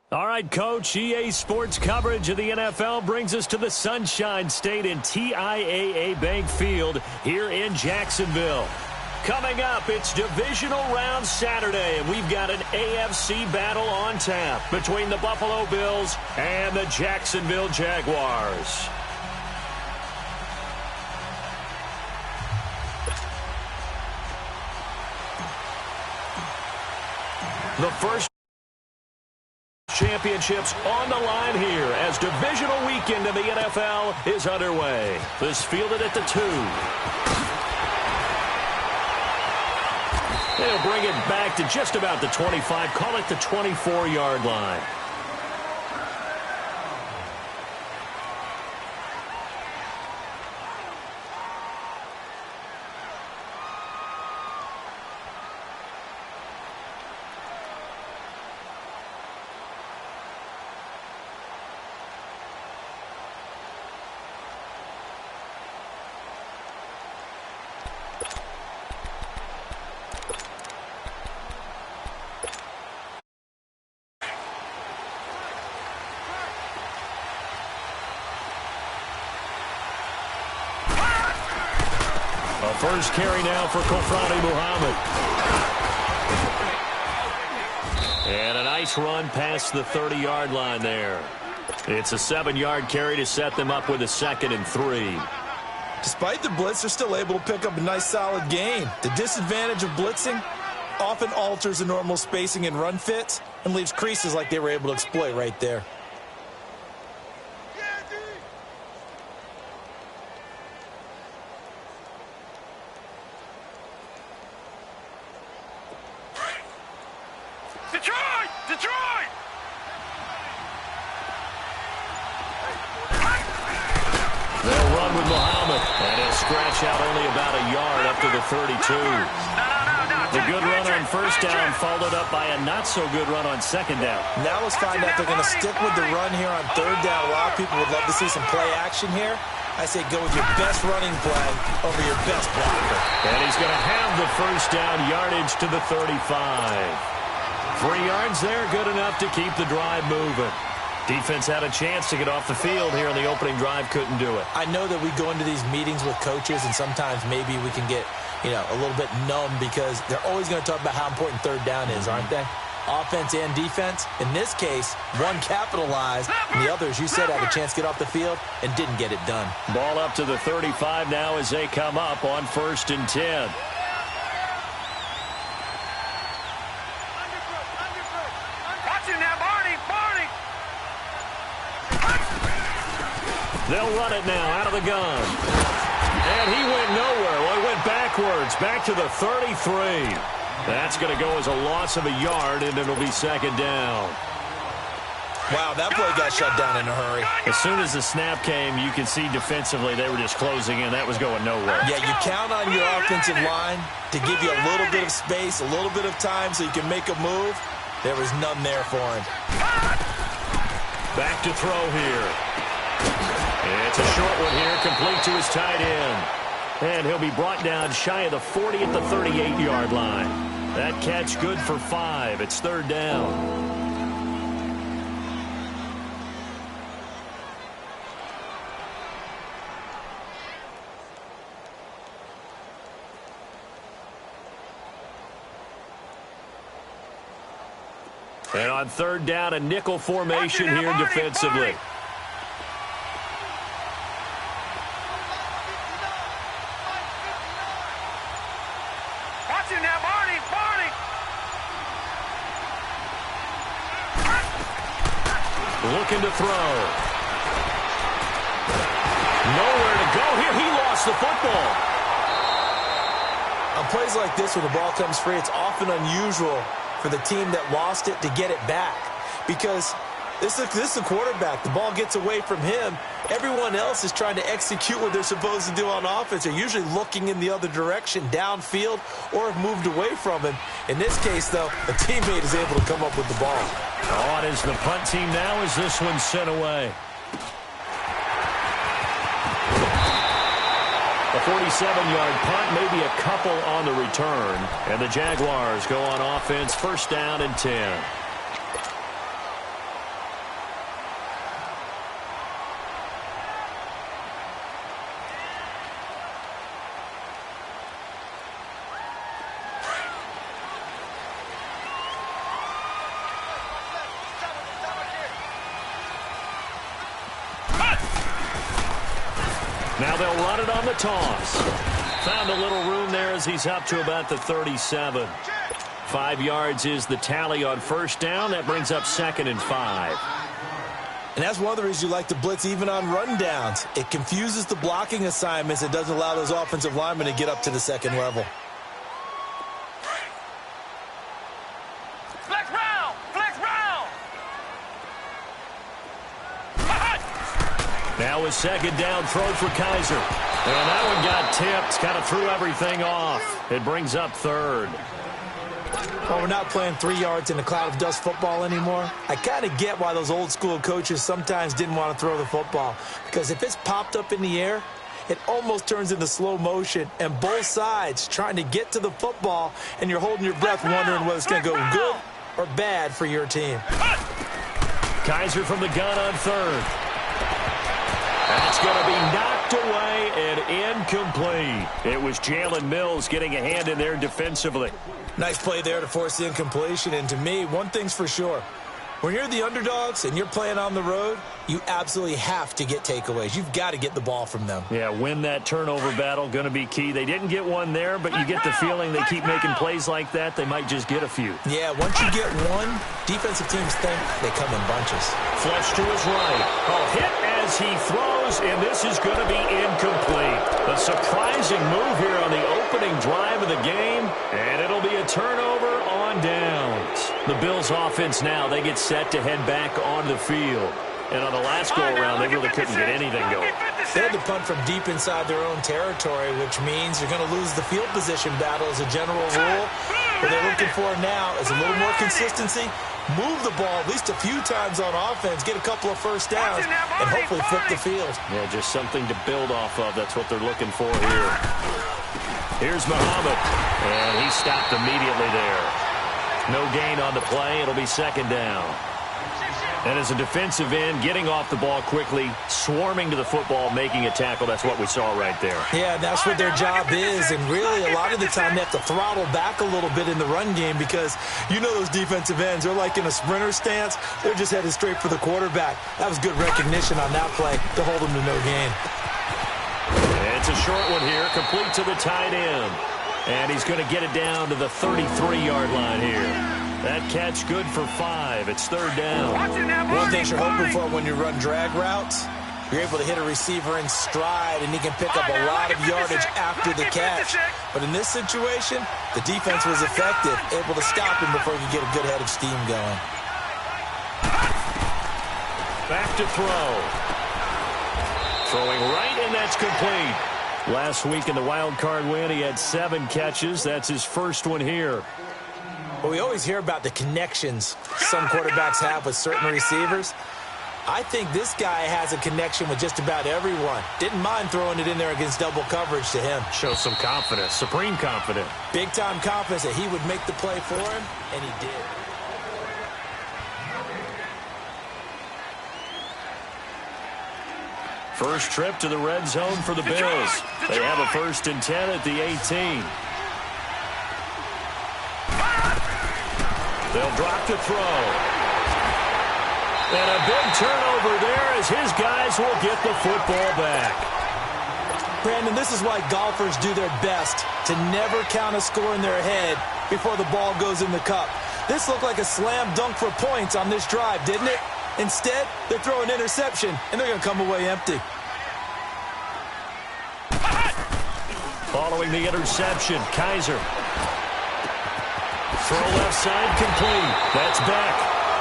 All right, Coach, EA Sports coverage of the NFL brings us to the Sunshine State in TIAA Bank Field here in Jacksonville. Coming up, it's Divisional Round Saturday, and we've got an AFC battle on tap between the Buffalo Bills and the Jacksonville Jaguars. The first championships on the line here as divisional weekend in the NFL is underway. This fielded at the 2. They'll bring it back to just about the 25, call it the 24-yard line. First carry now for Kofrani Muhammad. And a nice run past the 30-yard line there. It's a 7-yard carry to set them up with a 2nd and 3. Despite the blitz, they're still able to pick up a nice solid gain. The disadvantage of blitzing often alters the normal spacing and run fits and leaves creases like they were able to exploit right there. Out only about a yard up to the 32. The good run on first down followed up by a not-so-good run on second down. Now let's find out if they're going to stick with the run here on third down. A lot of people would love to see some play action here. I say go with your best running play over your best blocker. And he's going to have the first down yardage to the 35. 3 yards there, good enough to keep the drive moving. Defense had a chance to get off the field here in the opening drive, couldn't do it. I know that we go into these meetings with coaches, and sometimes maybe we can get, a little bit numb because they're always going to talk about how important third down is, aren't they? Offense and defense. In this case, one capitalized, and the other, as you said, had a chance to get off the field and didn't get it done. Ball up to the 35 now as they come up on 1st and 10. They'll run it now out of the gun. And he went nowhere. Well, he went backwards, back to the 33. That's going to go as a loss of a yard, and it'll be 2nd down. Wow, that play got shut down in a hurry. As soon as the snap came, you could see defensively they were just closing in. That was going nowhere. Yeah, you count on your offensive line to give you a little bit of space, a little bit of time so you can make a move. There was none there for him. Back to throw here. It's a short one here, complete to his tight end. And he'll be brought down shy of the 40 at the 38-yard line. That catch good for 5. It's 3rd down. And on 3rd down, a nickel formation here defensively. Looking to throw. Nowhere to go here. He lost the football. On plays like this, when the ball comes free, it's often unusual for the team that lost it to get it back. Because this is a quarterback. The ball gets away from him. Everyone else is trying to execute what they're supposed to do on offense. They're usually looking in the other direction, downfield, or have moved away from him. In this case, though, a teammate is able to come up with the ball. On is the punt team now as this one's sent away. A 47-yard punt, maybe a couple on the return. And the Jaguars go on offense, 1st down and 10. Now they'll run it on the toss. Found a little room there as he's up to about the 37. 5 yards is the tally on first down. That brings up 2nd and 5. And that's one of the reasons you like to blitz even on rundowns. It confuses the blocking assignments. It doesn't allow those offensive linemen to get up to the second level. Flex round! Flex round! Now a second down throw for Kaiser. And that one got tipped. Kind of threw everything off. It brings up 3rd. Well, we're not playing 3 yards in a cloud of dust football anymore. I kind of get why those old school coaches sometimes didn't want to throw the football. Because if it's popped up in the air, it almost turns into slow motion. And both sides trying to get to the football, and you're holding your breath wondering whether it's going to go good or bad for your team. Kaiser from the gun on 3rd. That's going to be knocked away and incomplete. It was Jalen Mills getting a hand in there defensively. Nice play there to force the incompletion. And to me, one thing's for sure. When you're the underdogs and you're playing on the road, you absolutely have to get takeaways. You've got to get the ball from them. Yeah, win that turnover battle, going to be key. They didn't get one there, but you get the feeling they keep making plays like that, they might just get a few. Yeah, once you get one, defensive teams think they come in bunches. Flush to his right. Hit as he throws, and this is going to be incomplete. A surprising move here on the opening drive of the game, and it'll be a turnover on downs. The Bills' offense now, they get set to head back on the field. And on the last go-around, they really couldn't get anything going. They had to punt from deep inside their own territory, which means you're going to lose the field position battle as a general rule. What they're looking for now is a little more consistency, move the ball at least a few times on offense, get a couple of first downs, and hopefully flip the field. Yeah, just something to build off of. That's what they're looking for here. Here's Muhammad, and he stopped immediately there. No gain on the play. It'll be 2nd down. And as a defensive end, getting off the ball quickly, swarming to the football, making a tackle, that's what we saw right there. Yeah, that's what their job is. And really, a lot of the time, they have to throttle back a little bit in the run game because you know those defensive ends, they're like in a sprinter stance. They're just headed straight for the quarterback. That was good recognition on that play to hold them to no gain. It's a short one here, complete to the tight end. And he's going to get it down to the 33-yard line here. That catch good for 5. It's 3rd down. One thing you're hoping for when you run drag routes, you're able to hit a receiver in stride, and he can pick up a lot of yardage after the catch. But in this situation, the defense was effective, able to stop him before he could get a good head of steam going. Back to throw. Throwing right, and that's complete. Last week in the wild card win, he had 7 catches. That's his first one here. Well, we always hear about the connections some quarterbacks have with certain receivers. I think this guy has a connection with just about everyone. Didn't mind throwing it in there against double coverage to him. Shows some confidence, supreme confidence. Big-time confidence that he would make the play for him, and he did. First trip to the red zone for the Bills. They have a 1st and 10 at the 18. They'll drop to throw. And a big turnover there as his guys will get the football back. Brandon, this is why golfers do their best to never count a score in their head before the ball goes in the cup. This looked like a slam dunk for points on this drive, didn't it? Instead, they throw an interception, and they're going to come away empty. Following the interception, Kaiser. Throw left side complete. That's back.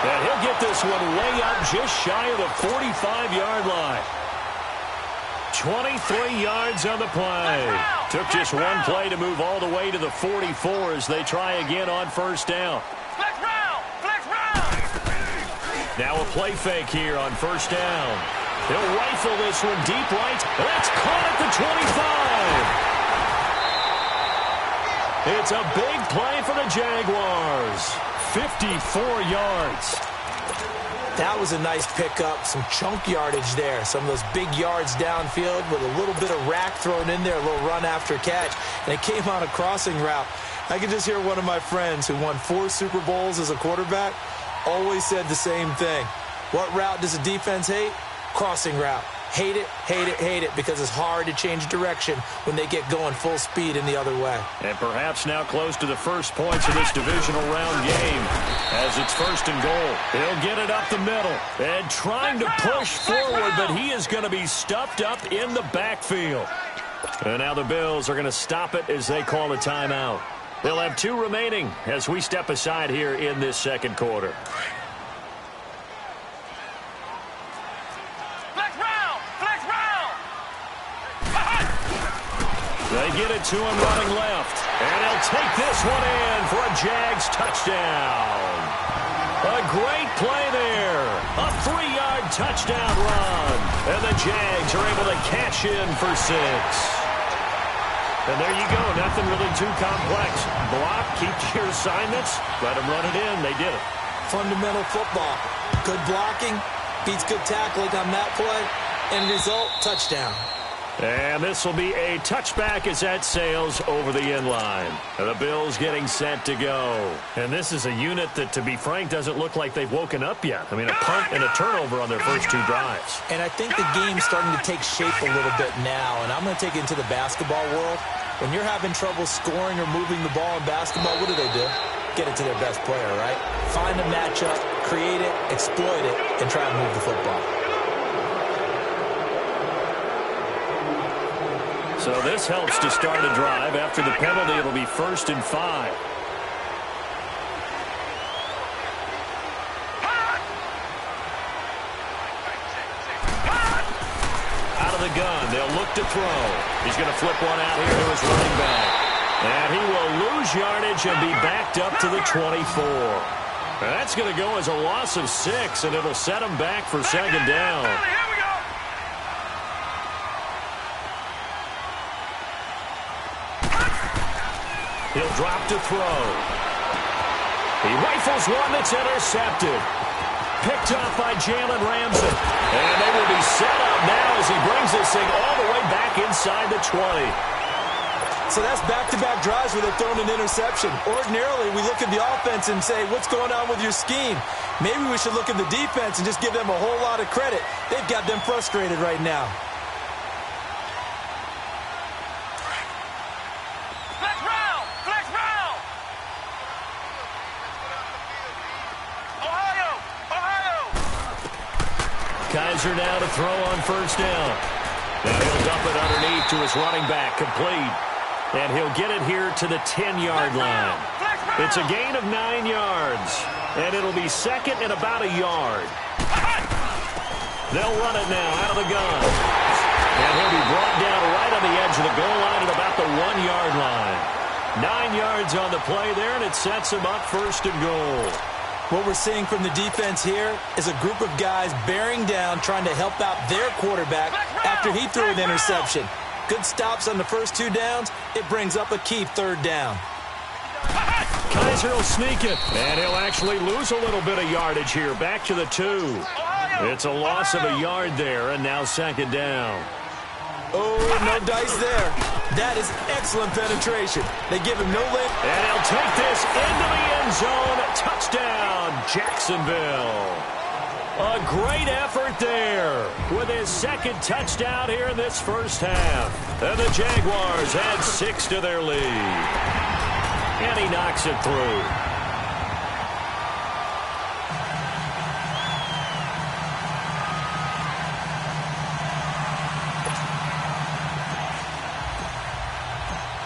And he'll get this one way up just shy of the 45-yard line. 23 yards on the play. Took just one play to move all the way to the 44 as they try again on first down. Flex round! Flex round! Now a play fake here on first down. He'll rifle this one deep right. That's caught at the 25. It's a big play for the Jaguars. 54 yards. That was a nice pickup, some chunk yardage there. Some of those big yards downfield with a little bit of rack thrown in there, a little run after catch. And it came on a crossing route. I could just hear one of my friends who won 4 Super Bowls as a quarterback always said the same thing. What route does a defense hate? Crossing route. Hate it, hate it, hate it, because it's hard to change direction when they get going full speed in the other way. And perhaps now close to the first points of this divisional round game as it's 1st and goal. He'll get it up the middle and trying to push forward, but he is going to be stuffed up in the backfield. And now the Bills are going to stop it as they call a timeout. They'll have 2 remaining as we step aside here in this second quarter. They get it to him running left. And he'll take this one in for a Jags touchdown. A great play there. A 3-yard touchdown run. And the Jags are able to cash in for 6. And there you go. Nothing really too complex. Block, keep your assignments, let them run it in. They did it. Fundamental football. Good blocking, beats good tackling on that play. End result, touchdown. And this will be a touchback as that sails over the end line. And the Bills getting set to go. And this is a unit that, to be frank, doesn't look like they've woken up yet. I mean, a punt and a turnover on their first 2 drives. And I think the game's starting to take shape a little bit now. And I'm going to take it into the basketball world. When you're having trouble scoring or moving the ball in basketball, what do? Get it to their best player, right? Find a matchup, create it, exploit it, and try and move the football. So this helps to start a drive. After the penalty, it'll be 1st and 5. Out of the gun, they'll look to throw. He's going to flip one out here to his running back. And he will lose yardage and be backed up to the 24. And that's going to go as a loss of 6, and it'll set him back for 2nd down. He'll drop to throw. He rifles one that's intercepted. Picked off by Jalen Ramsey. And they will be set up now as he brings this thing all the way back inside the 20. So that's back-to-back drives where they're throwing an interception. Ordinarily, we look at the offense and say, what's going on with your scheme? Maybe we should look at the defense and just give them a whole lot of credit. They've got them frustrated right now. Kaiser now to throw on 1st down. And he'll dump it underneath to his running back, complete. And he'll get it here to the 10-yard line. It's a gain of 9 yards. And it'll be 2nd and about a yard. They'll run it now out of the gun. And he'll be brought down right on the edge of the goal line at about the 1-yard line. 9 yards on the play there, and it sets him up 1st and goal. What we're seeing from the defense here is a group of guys bearing down, trying to help out their quarterback after he threw an interception. Good stops on the first 2 downs. It brings up a key 3rd down. Kaiser will sneak it, and he'll actually lose a little bit of yardage here. Back to the 2. It's a loss of a yard there, and now 2nd down. Oh, no dice there. That is excellent penetration. They give him no length. And he'll take this into the end zone. Touchdown, Jacksonville. A great effort there with his 2nd touchdown here in this first half. And the Jaguars add 6 to their lead. And he knocks it through.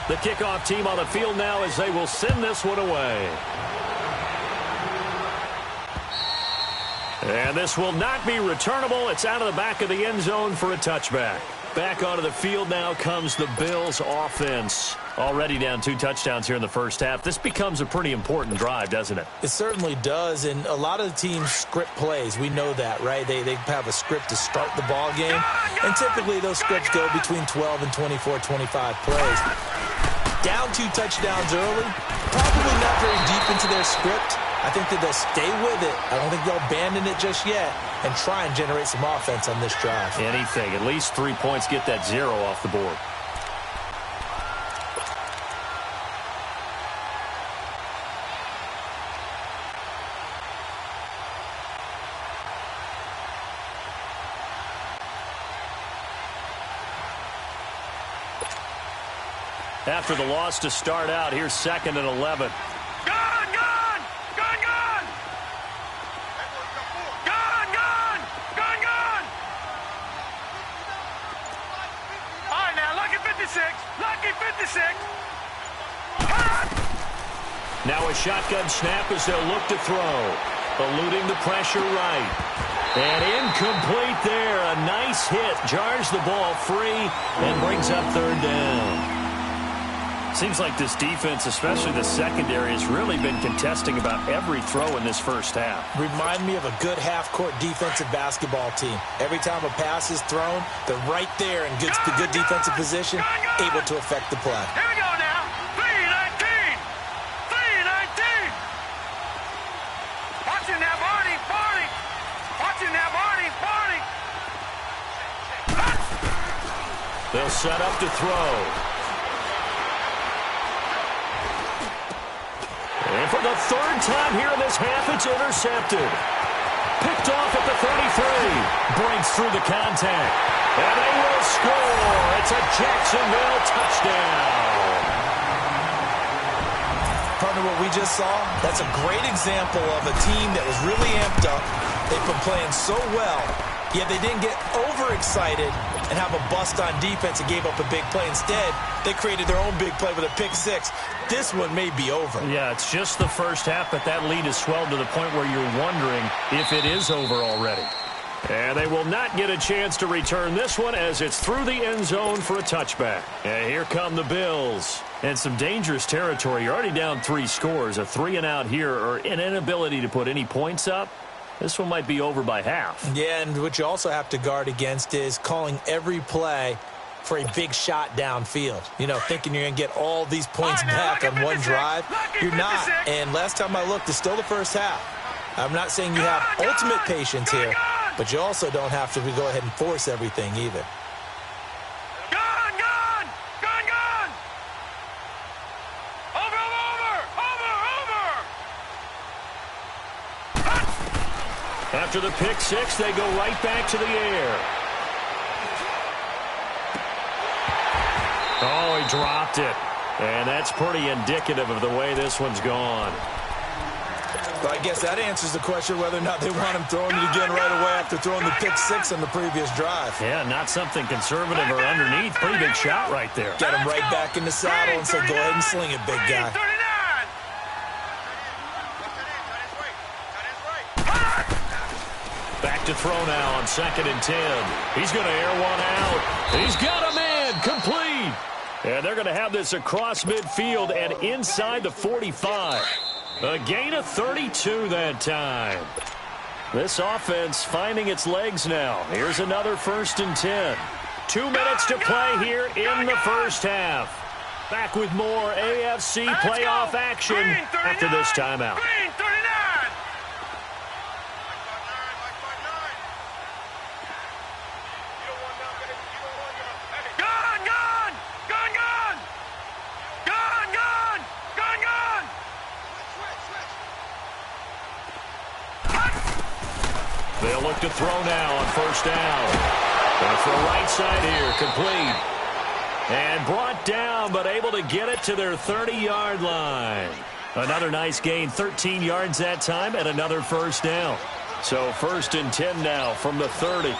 The kickoff team on the field now as they will send this one away. And this will not be returnable. It's out of the back of the end zone for a touchback. Back onto the field now comes the Bills offense. Already down 2 touchdowns here in the first half. This becomes a pretty important drive, doesn't it? It certainly does, and a lot of the teams script plays. We know that, right? They have a script to start the ball game, and typically those scripts go between 12 and 24, 25 plays. Down 2 touchdowns early, probably not very deep into their script. I think that they'll stay with it. I don't think they'll abandon it just yet and try and generate some offense on this drive. Anything. At least 3 points, get that 0 off the board. After the loss to start out, here's 2nd and 11. Gun, gun! Gun, gun! Gun, gun! Gun, gun! All right, now, lucky 56. Lucky 56. Now a shotgun snap as they'll look to throw. Eluding the pressure right. And incomplete there. A nice hit. Jars the ball free and brings up 3rd down. Seems like this defense, especially the secondary, has really been contesting about every throw in this first half. Remind me of a good half-court defensive basketball team. Every time a pass is thrown, they're right there in good defensive position, able to affect the play. Here we go now. 3-19. 3-19. Watching that, Barney. Barney. Watching that, Barney. Barney. They'll set up to throw. And for the 3rd time here in this half, it's intercepted. Picked off at the 33. Breaks through the contact. And they will score. It's a Jacksonville touchdown. Partner, what we just saw, that's a great example of a team that was really amped up. They've been playing so well, yet they didn't get overexcited and have a bust on defense and gave up a big play. Instead, they created their own big play with a pick 6. This one may be over. Yeah, it's just the first half, but that lead has swelled to the point where you're wondering if it is over already. And they will not get a chance to return this one as it's through the end zone for a touchback. And here come the Bills. And some dangerous territory. You're already down 3 scores. A 3-and-out here or an inability to put any points up. This one might be over by half. Yeah, and what you also have to guard against is calling every play for a big shot downfield. You know, thinking you're going to get all these points back on one drive. You're not. And last time I looked, it's still the first half. I'm not saying you have ultimate patience here, but you also don't have to go ahead and force everything either. Gun, gun! Gun, gun! Over, over! Over, over! After the pick 6, they go right back to the air. Oh, he dropped it. And that's pretty indicative of the way this one's gone. But I guess that answers the question whether or not they want him throwing it again right away after throwing the pick 6 on the previous drive. Yeah, not something conservative or underneath. Pretty big shot right there. Get him right back in the saddle and say, go ahead and sling it, big guy. Back to throw now on 2nd and 10. He's going to air one out. He's got a man complete. And they're going to have this across midfield and inside the 45. A gain of 32 that time. This offense finding its legs now. Here's another 1st and 10. 2 minutes to play here in the first half. Back with more AFC playoff action after this timeout. They'll look to throw now on 1st down. Going to throw right side here, complete. And brought down, but able to get it to their 30-yard line. Another nice gain, 13 yards that time, and another 1st down. So 1st and 10 now from the 30. No.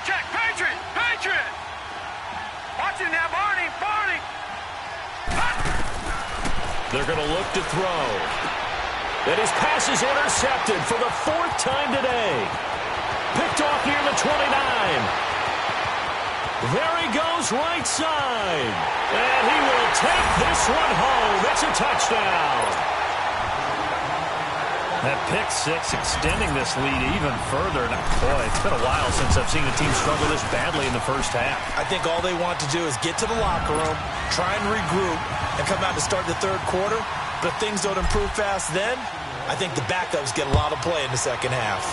Check. Patriot. Watching now, Barney. They're going to look to throw. And his pass is intercepted for the 4th time today. Picked off near the 29. There he goes right side. And he will take this one home. It's a touchdown. That pick 6 extending this lead even further. Now, boy, it's been a while since I've seen a team struggle this badly in the first half. I think all they want to do is get to the locker room, try and regroup, and come out to start the 3rd quarter. But if things don't improve fast then, I think the backups get a lot of play in the 2nd half.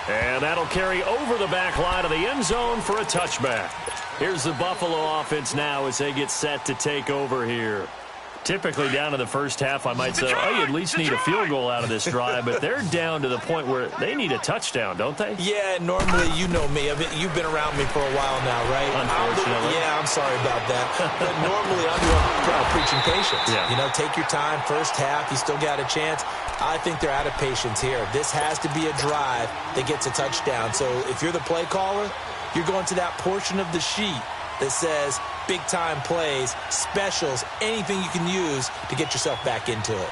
And that'll carry over the back line of the end zone for a touchback. Here's the Buffalo offense now as they get set to take over here. Typically down to the first half, I might say, oh, you at least need a field goal out of this drive, but they're down to the point where they need a touchdown, don't they? Yeah, normally, you know me. You've been around me for a while now, right? Unfortunately. Yeah, I'm sorry about that. But normally, I'm the one preaching patience. Yeah. You know, take your time. First half, you still got a chance. I think they're out of patience here. This has to be a drive that gets a touchdown. So if you're the play caller, you're going to that portion of the sheet that says big-time plays, specials, anything you can use to get yourself back into it.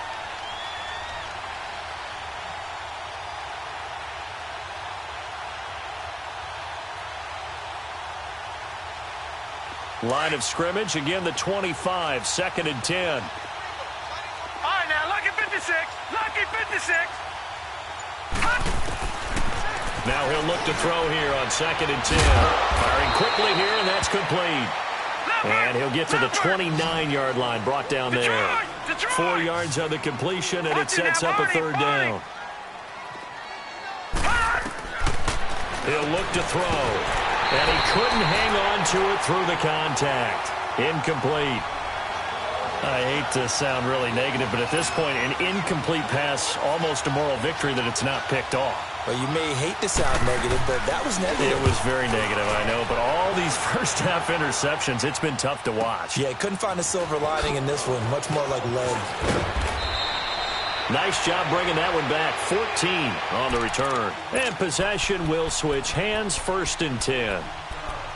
Line of scrimmage, again the 25, 2nd and 10. All right, now, lucky 56. Lucky 56. Now he'll look to throw here on 2nd and 10. Firing quickly here, and that's complete. And he'll get to the 29-yard line, brought down there. 4 yards on the completion, and it sets up a 3rd down. He'll look to throw, and he couldn't hang on to it through the contact. Incomplete. I hate to sound really negative, but at this point, an incomplete pass, almost a moral victory that it's not picked off. Well, you may hate to sound negative, but that was negative. It was very negative, I know, but all these first-half interceptions, it's been tough to watch. Yeah, couldn't find a silver lining in this one. Much more like lead. Nice job bringing that one back. 14 on the return. And possession will switch hands, 1st and 10.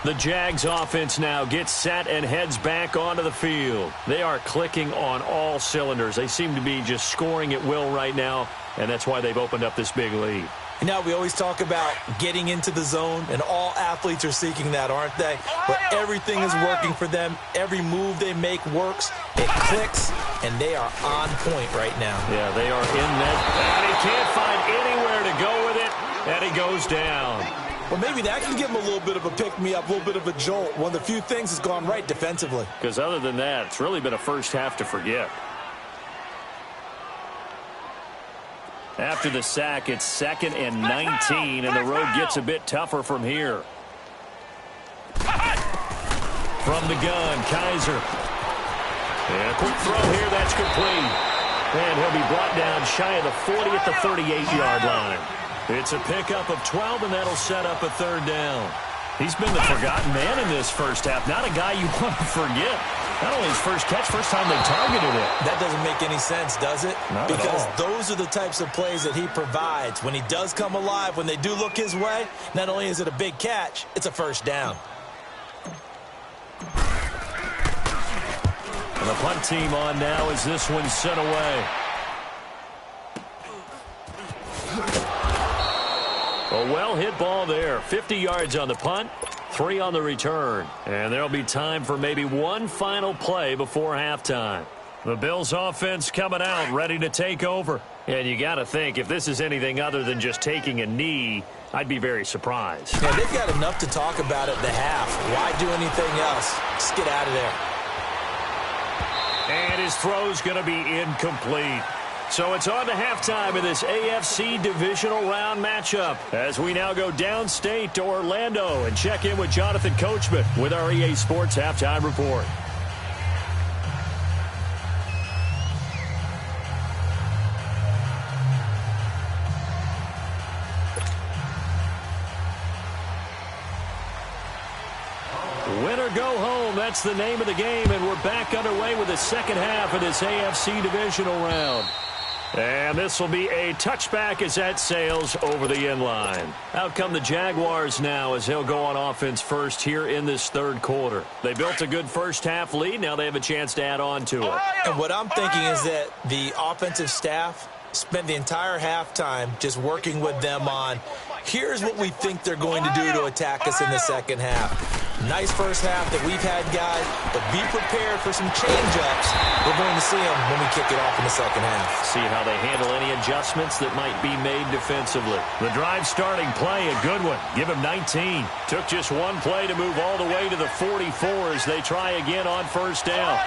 The Jags offense now gets set and heads back onto the field. They are clicking on all cylinders. They seem to be just scoring at will right now, and that's why they've opened up this big lead. You know, we always talk about getting into the zone, and all athletes are seeking that, aren't they? Where everything is working for them. Every move they make works. It clicks, and they are on point right now. Yeah, they are in that. And he can't find anywhere to go with it, and he goes down. Well, maybe that can give him a little bit of a pick-me-up, a little bit of a jolt. One of the few things that's gone right defensively. Because other than that, it's really been a first half to forget. After the sack, it's 2nd and 19, and the road gets a bit tougher from here. From the gun, Kaiser. And a quick throw here, that's complete. And he'll be brought down shy of the 40 at the 38-yard line. It's a pickup of 12, and that'll set up a 3rd down. He's been the forgotten man in this first half. Not a guy you want to forget. Not only his first catch, first time they targeted it. That doesn't make any sense, does it? Not because at all. Those are the types of plays that he provides. When he does come alive, when they do look his way, not only is it a big catch, it's a 1st down. And the punt team on now as this one's sent away. A well-hit ball there. 50 yards on the punt, 3 on the return. And there'll be time for maybe one final play before halftime. The Bills offense coming out, ready to take over. And you got to think, if this is anything other than just taking a knee, I'd be very surprised. Yeah, they've got enough to talk about at the half. Why do anything else? Just get out of there. And his throw's going to be incomplete. So it's on to halftime in this AFC divisional round matchup as we now go downstate to Orlando and check in with Jonathan Coachman with our EA Sports Halftime Report. Win or go home, that's the name of the game, and we're back underway with the second half of this AFC divisional round. And this will be a touchback as that sails over the end line. Out come the Jaguars now as they'll go on offense first here in this 3rd quarter. They built a good first half lead. Now they have a chance to add on to it. And what I'm thinking is that the offensive staff spent the entire halftime just working with them on, here's what we think they're going to do to attack us in the second half. Nice first half that we've had, guys, but be prepared for some change-ups. We're going to see them when we kick it off in the second half. See how they handle any adjustments that might be made defensively. The drive starting play, a good one. Give him 19. Took just one play to move all the way to the 44 as they try again on 1st down.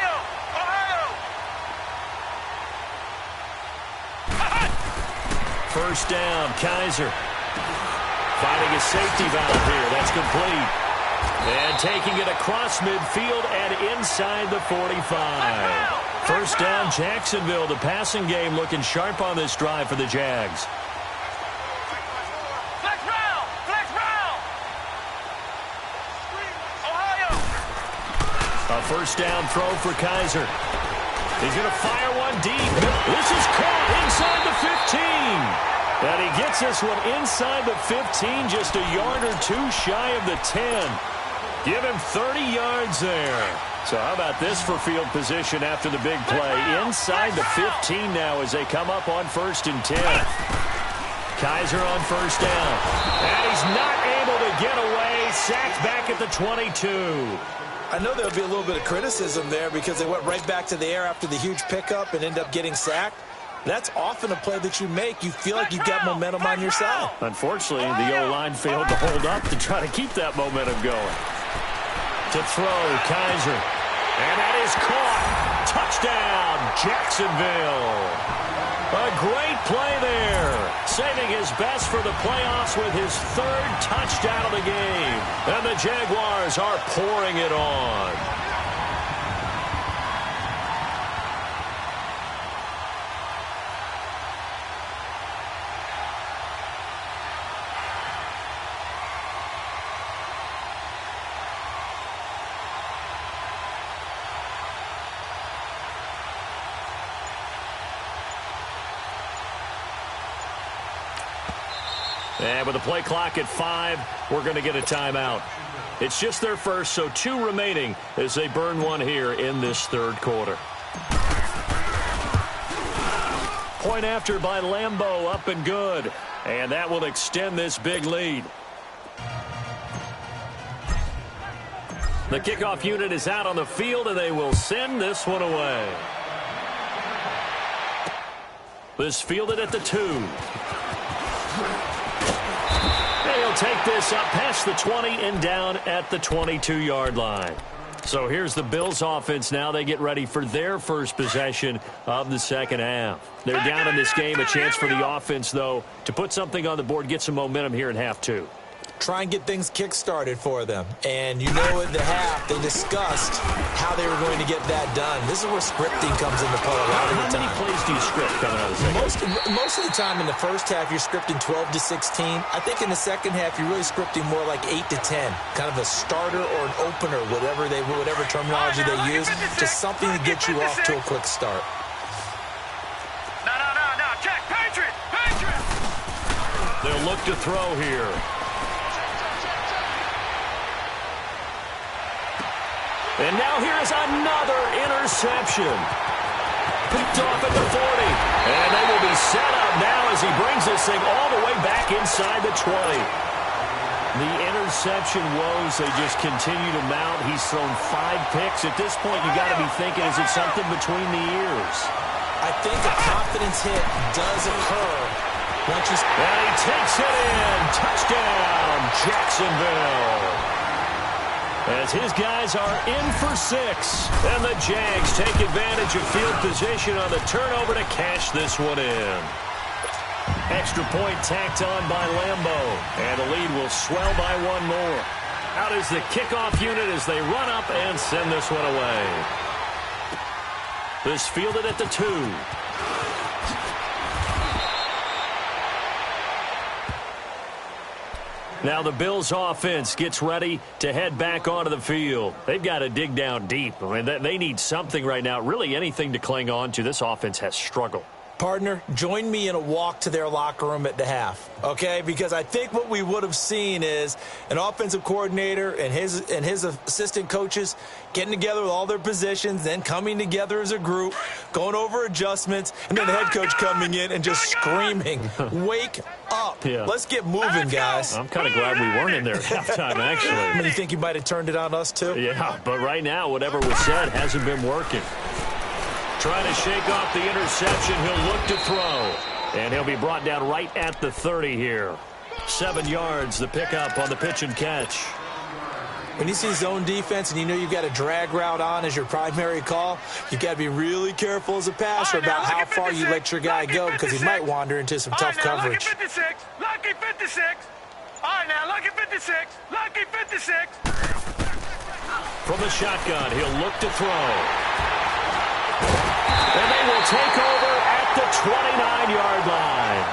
First down, Kaiser. Finding a safety valve here. That's complete. And taking it across midfield and inside the 45. First down, Jacksonville. The passing game looking sharp on this drive for the Jags. Flex round! Flex round! Ohio! A first down throw for Kaiser. He's going to fire one deep. This is caught inside the 15. And he gets this one inside the 15, just a yard or two shy of the 10. Give him 30 yards there. So how about this for field position after the big play? Inside the 15 now as they come up on 1st and 10. Kaiser on first down. And he's not able to get away. Sacked back at the 22. I know there'll be a little bit of criticism there because they went right back to the air after the huge pickup and end up getting sacked. That's often a play that you make. You feel like you've got momentum on your side. Unfortunately, the O-line failed to hold up to try to keep that momentum going. To throw, Kaiser. And that is caught. Touchdown, Jacksonville. A great play there. Saving his best for the playoffs with his 3rd touchdown of the game. And the Jaguars are pouring it on. And with the play clock at 5, we're going to get a timeout. It's just their first, so 2 remaining as they burn one here in this 3rd quarter. Point after by Lambeau, up and good. And that will extend this big lead. The kickoff unit is out on the field, and they will send this one away. This fielded at the 2. He'll take this up past the 20 and down at the 22-yard line. So here's the Bills offense now. They get ready for their first possession of the second half. They're down in this game. A chance for the offense, though, to put something on the board, get some momentum here in half 2. Try and get things kick-started for them. And you know at the half, they discussed how they were going to get that done. This is where scripting comes into play a lot of the time. How many plays do you script coming out of the second? Most of the time in the first half, you're scripting 12 to 16. I think in the second half, you're really scripting more like 8 to 10. Kind of a starter or an opener, whatever terminology they use, just something to get you off to a quick start. No. Check. Patriot. They'll look to throw here. And now here's another interception. Picked off at the 40. And they will be set up now as he brings this thing all the way back inside the 20. The interception woes, they just continue to mount. He's thrown 5 picks. At this point, you got to be thinking, is it something between the ears? I think a confidence hit does occur once you... And he takes it in. Touchdown, Jacksonville. As his guys are in for 6. And the Jags take advantage of field position on the turnover to cash this one in. Extra point tacked on by Lambeau. And the lead will swell by 1 more. Out is the kickoff unit as they run up and send this one away. This fielded at the 2. Now the Bills offense gets ready to head back onto the field. They've got to dig down deep. I mean, they need something right now, really anything to cling on to. This offense has struggled. Partner, join me in a walk to their locker room at the half, okay? Because I think what we would have seen is an offensive coordinator and his assistant coaches getting together with all their positions, then coming together as a group, going over adjustments, and then the head coach coming in and just screaming, wake up. Yeah. Let's get moving, guys. I'm kind of glad we weren't in there at halftime, actually. You think you might have turned it on us, too? Yeah, but right now, whatever was said hasn't been working. Trying to shake off the interception. He'll look to throw. And he'll be brought down right at the 30 here. 7 yards, the pickup on the pitch and catch. When you see zone defense and you know you've got a drag route on as your primary call, you've got to be really careful as a passer about how far you let your guy go because he might wander into some tough coverage. Lucky 56. Lucky 56. All right, now, lucky 56. Lucky 56. From the shotgun, he'll look to throw. And they will take over at the 29-yard line.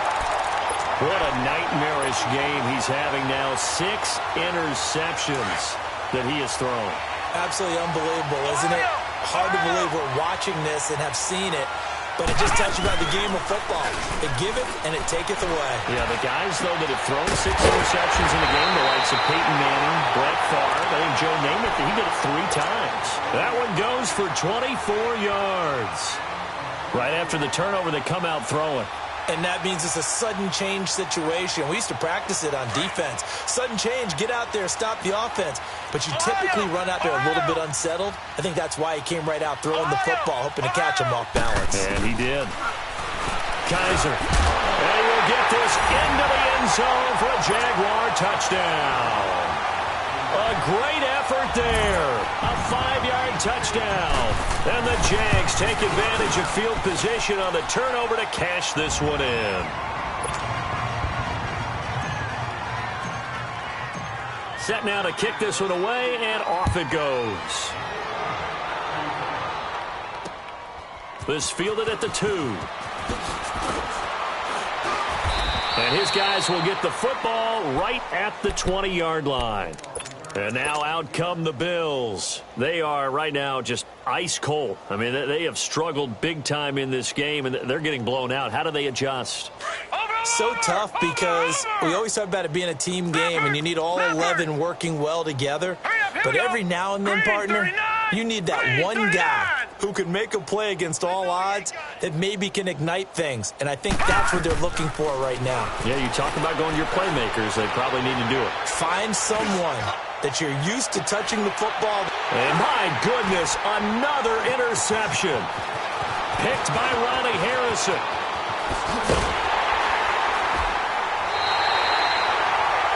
What a nightmarish game he's having now. 6 interceptions that he has thrown. Absolutely unbelievable, isn't it? Hard to believe we're watching this and have seen it, but it just tells you about the game of football. It giveth and it taketh away. Yeah, the guys, though, that have thrown 6 interceptions in the game, the likes of Peyton Manning, Brett Favre, I think Joe Namath, he did it 3 times. That one goes for 24 yards. Right after the turnover, they come out throwing. And that means it's a sudden change situation. We used to practice it on defense. Sudden change, get out there, stop the offense. But you typically run out there a little bit unsettled. I think that's why he came right out throwing the football, hoping to catch him off balance. And he did. Kaiser. And he will get this into the end zone for a Jaguar touchdown. A great effort there. A 5-yard touchdown. And the Jags take advantage of field position on the turnover to cash this one in. Set now to kick this one away, and off it goes. This fielded at the 2. And his guys will get the football right at the 20-yard line. And now out come the Bills. They are right now just ice cold. I mean, they have struggled big time in this game, and they're getting blown out. How do they adjust? So tough because we always talk about it being a team game, and you need all 11 working well together. But every now and then, partner, you need that one guy who can make a play against all odds that maybe can ignite things. And I think that's what they're looking for right now. Yeah, you talk about going to your playmakers. They probably need to do it. Find someone that you're used to touching the football. And my goodness, another interception. Picked by Ronnie Harrison.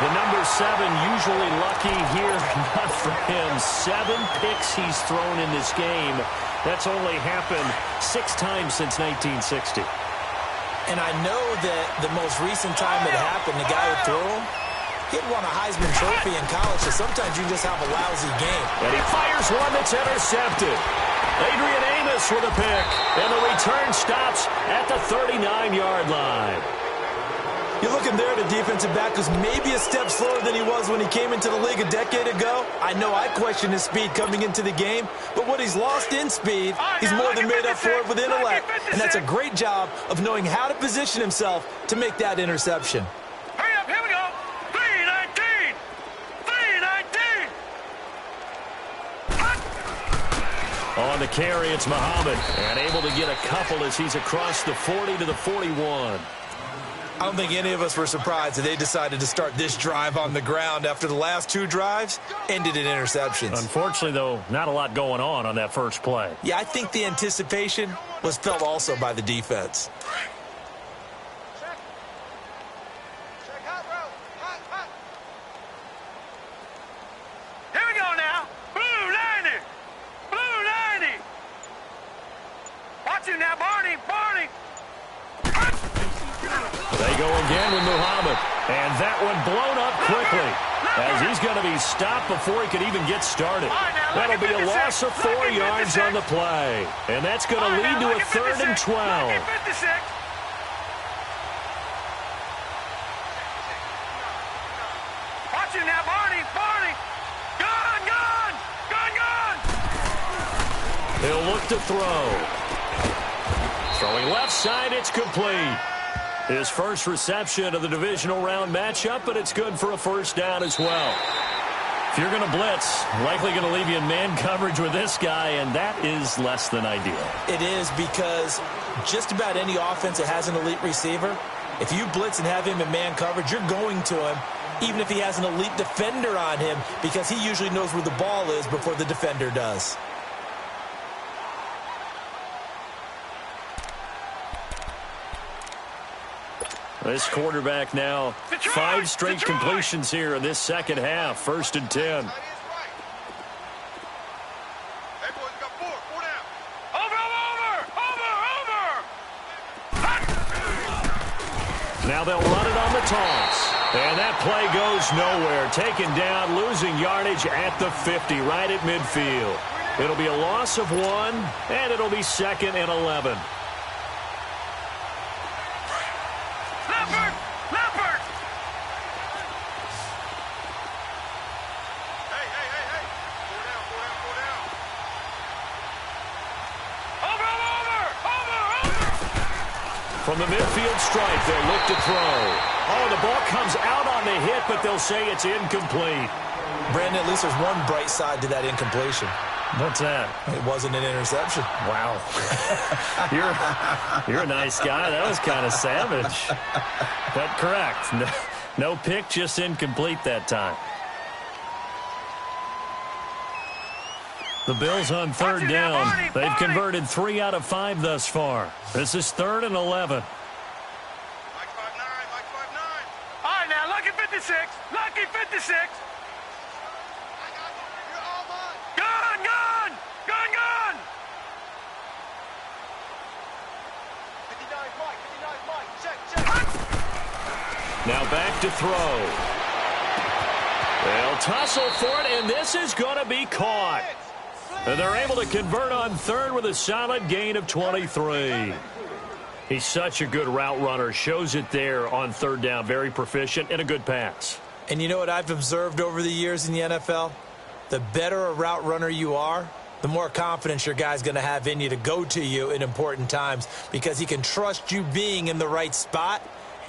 The number 7 usually lucky here. Not for him. 7 picks he's thrown in this game. That's only happened 6 times since 1960. And I know that the most recent time it happened, the guy who threw him, he had won a Heisman Trophy in college, so sometimes you just have a lousy game. And he fires one that's intercepted. Adrian Amos with a pick. And the return stops at the 39-yard line. You're looking there at a defensive back who's maybe a step slower than he was when he came into the league a decade ago. I know I questioned his speed coming into the game, but what he's lost in speed, he's more than made up for it with intellect. And that's a great job of knowing how to position himself to make that interception. Hurry up, here we go. 319. 319. On the carry, it's Muhammad. And able to get a couple as he's across the 40 to the 41. I don't think any of us were surprised that they decided to start this drive on the ground after the last 2 drives ended in interceptions. Unfortunately, though, not a lot going on that first play. Yeah, I think the anticipation was felt also by the defense. Here we go now. Blue 90. Blue 90. Watch him now, Barney. Barney. They go again with Muhammad. And that one blown up quickly as he's going to be stopped before he could even get started. That'll be a loss of 4 yards on the play. And that's going to lead to a 3rd and 12. Watch him now, Barney. Barney. Gone, gone. Gone, gone. He'll look to throw. Throwing left side, it's complete. His first reception of the divisional round matchup, but it's good for a first down as well. If you're going to blitz, likely going to leave you in man coverage with this guy, and that is less than ideal. It is because just about any offense that has an elite receiver, if you blitz and have him in man coverage, you're going to him, even if he has an elite defender on him, because he usually knows where the ball is before the defender does. This quarterback now, 5 straight completions here in this second half. 1st and 10. Now they'll run it on the toss. And that play goes nowhere. Taken down, losing yardage at the 50, right at midfield. It'll be a loss of 1, and it'll be 2nd and 11. Leopard! Leopard! Hey, hey, hey, hey! Four down, four down, four down. Over, over, over, over! From the midfield stripe, they'll look to throw. Oh, the ball comes out on the hit, but they'll say it's incomplete. Brandon, at least there's one bright side to that incompletion. What's that? It wasn't an interception. Wow. You're a nice guy. That was kind of savage. But correct. No pick, just incomplete that time. The Bills on 3rd down. They've converted 3 out of 5 thus far. This is 3rd and 11. Mike 5'9", Mike 5'9". All right, now, lucky 56. Lucky 56. Gun, gun! Gun, gun! 59 Mike, 59 Mike. Check, check. Now back to throw. They'll tussle for it, and this is going to be caught. And they're able to convert on 3rd with a solid gain of 23. He's such a good route runner. Shows it there on 3rd down. Very proficient and a good pass. And you know what I've observed over the years in the NFL? The better a route runner you are, the more confidence your guy's going to have in you to go to you in important times because he can trust you being in the right spot,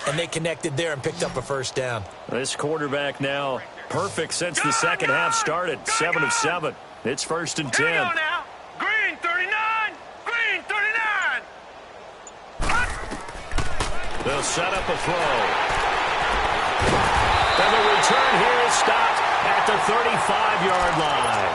and they connected there and picked up a 1st down. This quarterback now perfect since the second half started. 7 of 7. It's 1st and 10. Here we go now. Green 39. Green 39. They'll set up a throw. And the return here is stopped at the 35-yard line.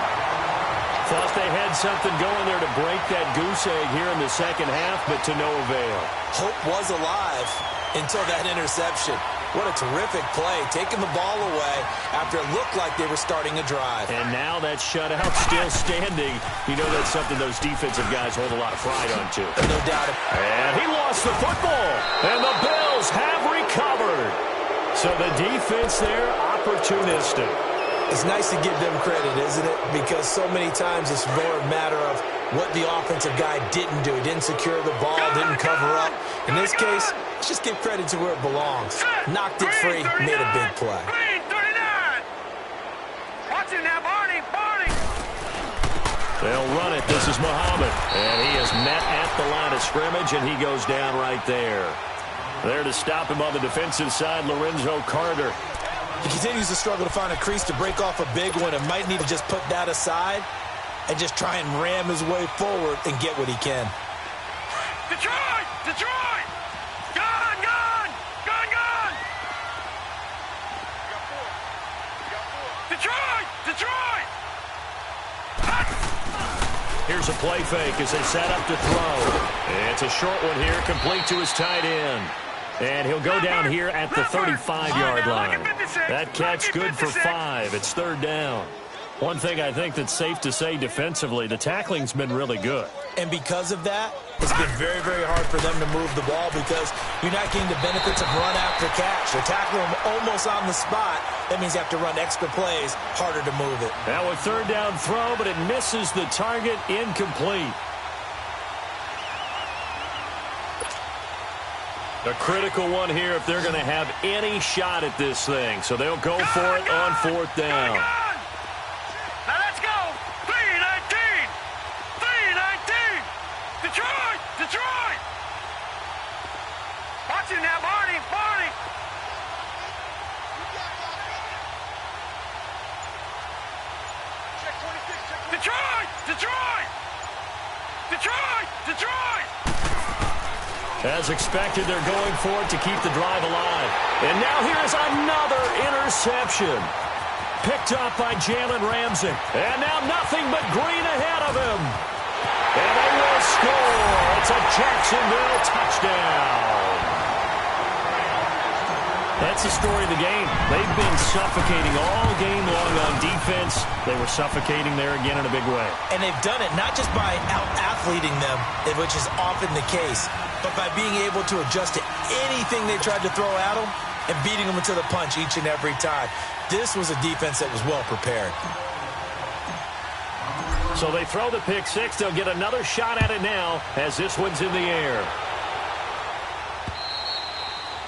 Thought they had something going there to break that goose egg here in the second half, but to no avail. Hope was alive until that interception. What a terrific play, taking the ball away after it looked like they were starting a drive. And now that shutout still standing. You know that's something those defensive guys hold a lot of pride on, too. No doubt. And he lost the football. And the Bills have recovered. So the defense there, opportunistic. It's nice to give them credit, isn't it? Because so many times it's more a matter of what the offensive guy didn't do. He didn't secure the ball, didn't cover up. In this case, let's just give credit to where it belongs. Knocked it free, made a big play. Green 39. Watch it now, Barney, Barney. They'll run it. This is Muhammad. And he is met at the line of scrimmage, and he goes down right there. There to stop him on the defensive side, Lorenzo Carter. He continues to struggle to find a crease to break off a big one and might need to just put that aside and just try and ram his way forward and get what he can. Detroit! Detroit! Gun, gun! Gun, gun! Detroit! Detroit! Here's a play fake as they set up to throw. It's a short one here, complete to his tight end. And he'll go down here at the 35-yard line. That catch good for 5. It's 3rd down. One thing I think that's safe to say defensively, the tackling's been really good. And because of that, it's been very, very hard for them to move the ball because you're not getting the benefits of run after catch. They're tackling them almost on the spot. That means you have to run extra plays, harder to move it. Now a 3rd down throw, but it misses the target, incomplete. A critical one here if they're going to have any shot at this thing. So they'll go for it on 4th down. Now let's go. 3-19. 3-19. Detroit. Detroit. Watch it now, Barney. Barney. Detroit. Detroit. Detroit. Detroit. As expected, they're going for it to keep the drive alive. And now here's another interception. Picked up by Jalen Ramsey. And now nothing but green ahead of him. And they will score. It's a Jacksonville touchdown. That's the story of the game. They've been suffocating all game long on defense. They were suffocating there again in a big way. And they've done it not just by out-athleting them, which is often the case, but by being able to adjust to anything they tried to throw at them and beating them into the punch each and every time. This was a defense that was well prepared. So they throw the pick six. They'll get another shot at it now as this one's in the air.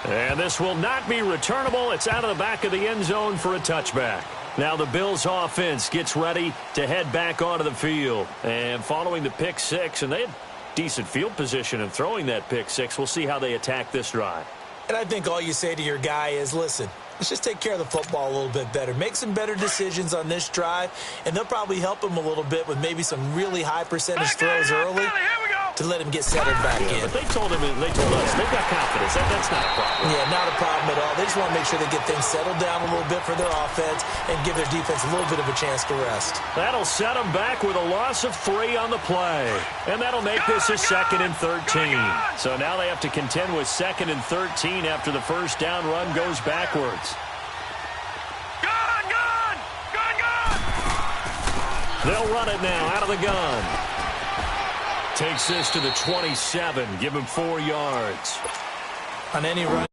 And this will not be returnable. It's out of the back of the end zone for a touchback. Now the Bills offense gets ready to head back onto the field. And following the pick six, and they had decent field position in throwing that pick six. We'll see how they attack this drive. And I think all you say to your guy is, listen, let's just take care of the football a little bit better. Make some better decisions on this drive, and they'll probably help him a little bit with maybe some really high percentage throws early to let him get settled back in. But they told us they've got confidence. That's not a problem. Yeah, not a problem at all. They just want to make sure they get things settled down a little bit for their offense and give their defense a little bit of a chance to rest. That'll set them back with a loss of 3 on the play. And that'll make this a 2nd and 13. So now they have to contend with 2nd and 13 after the first down run goes backwards. They'll run it now out of the gun. Takes this to the 27. Give him 4 yards. On any run,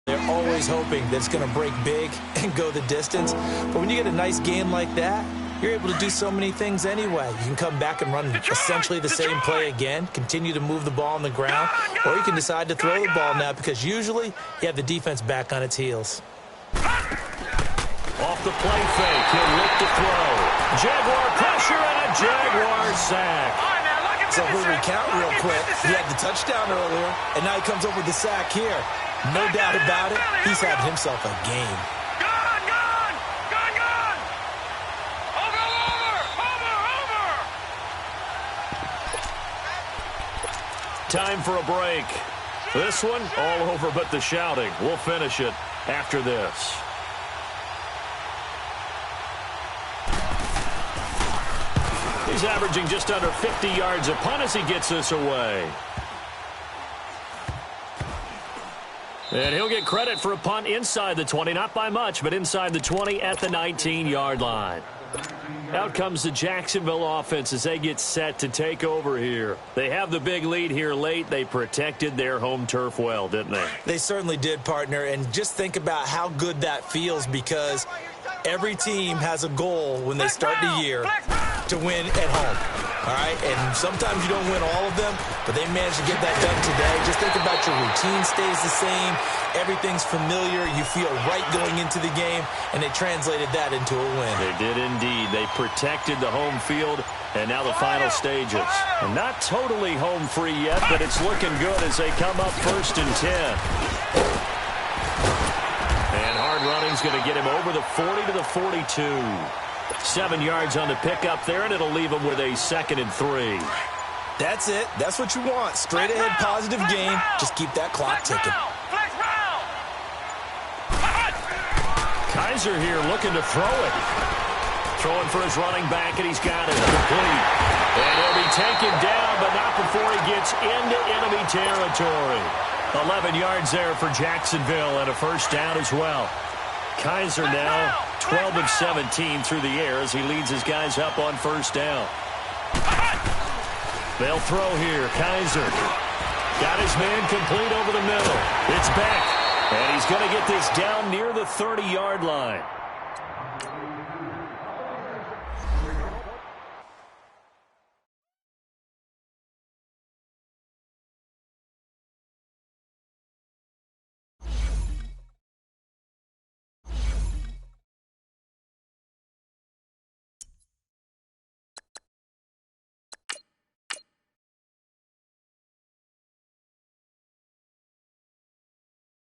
they're always hoping that it's going to break big and go the distance. But when you get a nice game like that, you're able to do so many things anyway. You can come back and run essentially the same play again, continue to move the ball on the ground, or you can decide to throw the ball now because usually you have the defense back on its heels. Off the play fake, he'll look to throw. Jaguar pressure and a Jaguar sack. So we'll recount real quick. He had the touchdown earlier, and now he comes up with the sack here. No doubt about it, he's having himself a game. Time for a break. This one, all over but the shouting. We'll finish it after this. He's averaging just under 50 yards a punt as he gets this away. And he'll get credit for a punt inside the 20, not by much, but inside the 20 at the 19-yard line. Out comes the Jacksonville offense as they get set to take over here. They have the big lead here late. They protected their home turf well, didn't they? They certainly did, partner. And just think about how good that feels because every team has a goal when they start the year to win at home. All right? And sometimes you don't win all of them, but they managed to get that done today. Just think about your routine stays the same. Everything's familiar. You feel right going into the game, and they translated that into a win. They did indeed. They protected the home field, and now the final stages. And not totally home free yet, but it's looking good as they come up 1st and 10. And hard running's going to get him over the 40 to the 42. 7 yards on the pickup there, and it'll leave him with a 2nd and 3. That's it. That's what you want. Straight ahead positive game. Just keep that clock ticking. Kaiser here looking to throw it. Throwing for his running back, and he's got it. Complete. And he'll be taken down, but not before he gets into enemy territory. 11 yards there for Jacksonville and a first down as well. Kaiser now 12 of 17 through the air as he leads his guys up on first down. They'll throw here. Kaiser got his man complete over the middle. It's Beck, and he's going to get this down near the 30-yard line.